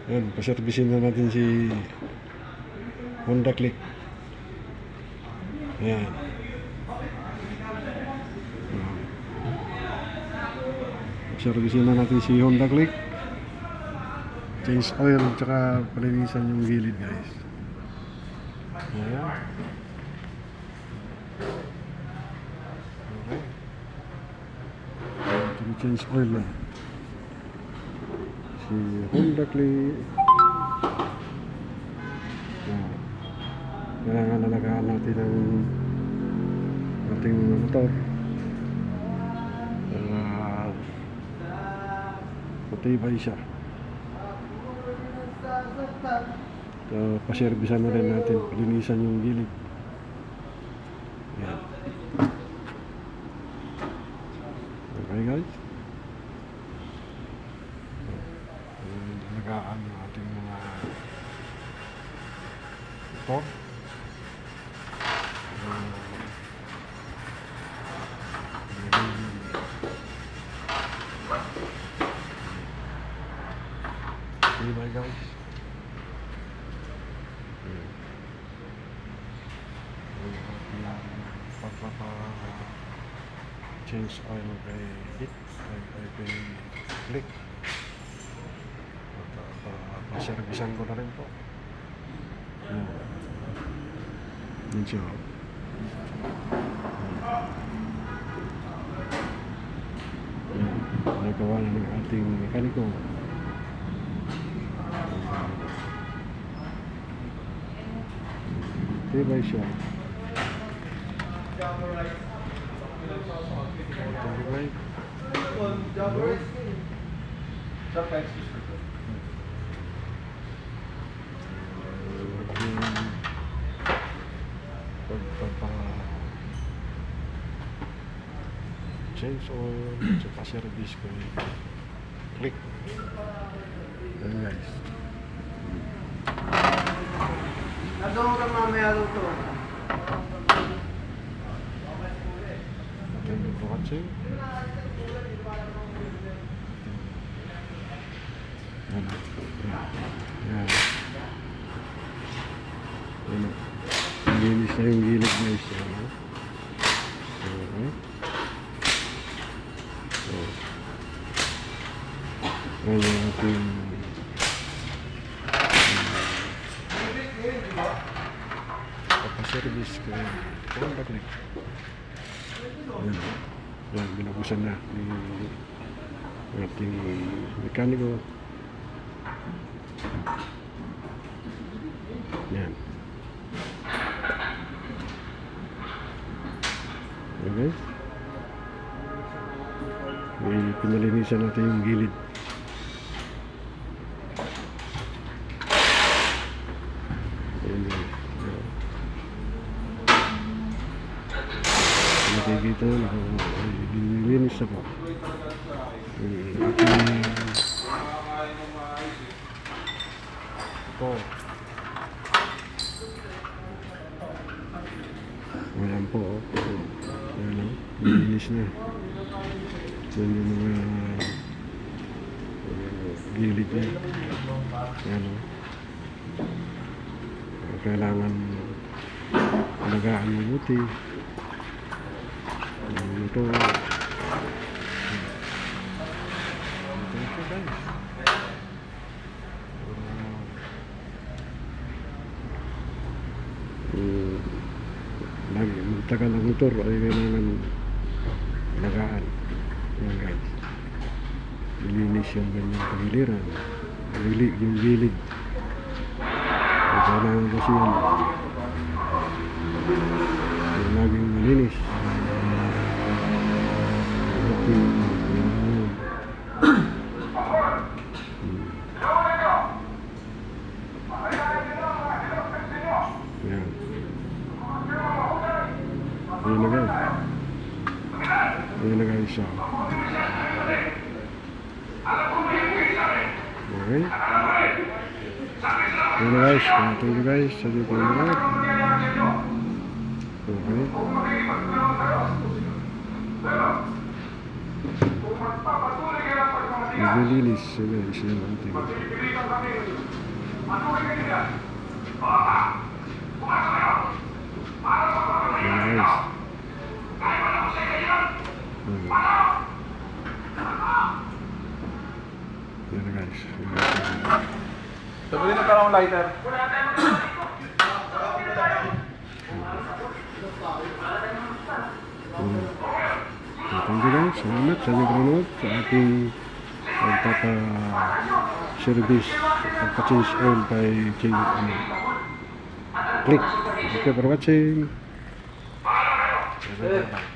Ayan, paservisin na natin si Honda Click. Ayan. Paservisin na natin si Honda Click. Change oil, tsaka palinisan yung gilid, guys. Ayan. Okay. Change oil na si Honda Click. Kailangan nalagaan natin ang ating motor para matibay siya. So, paservisan na rin natin, palinisan yung gilid. Yan. Okay, guys. Nalagaan ng ating mga motor. Bye guys. Change oil kay Hit kay Click. Paservisan ko na rin po. Yun siya. Nagawa na ng ating mekaniko. Tibay siya. Tibay. Change oil, tsaka service ko yung Click. Ayan guys. Nagawang ka mamaya luto. Thank you for watching. Yan. Yan. Yan. Linis na yung gilid guys. Okay. So, yan yung ating papaservice ko Honda Click. Yan. Yan, binabusan na ni ating mekaniko. Yan. Okay. Pinalinisan natin yung gilid. Nakikita na nililinis ako. Ito. Ayan po. Ayan, nililinis na. Yan yung mga gilid niya. Ayan o. Kailangan alagaan mabuti. Ito guys. Lagi magtagal ang motor ay kailangan alagaan. Yan guys. Ilinis yung ganyang pagiliran. Yung gilid. Kailangan kasi yan. Laging malinis. Yan. Ayan na guys. Ayan na guys siya. Okay. Ayan na guys. Thank you guys. Sa iyo po na. Okay. Kung magpapatuloy ka ng pagmamahal naglilinis guys yung ating yan guys. Yan guys. Sabihin na parang lighter. Thank you guys. Salamat sa inyong panonood sa ating pagpapa-service, pagpa-change oil kay Click. Thank you for watching. Bye-bye.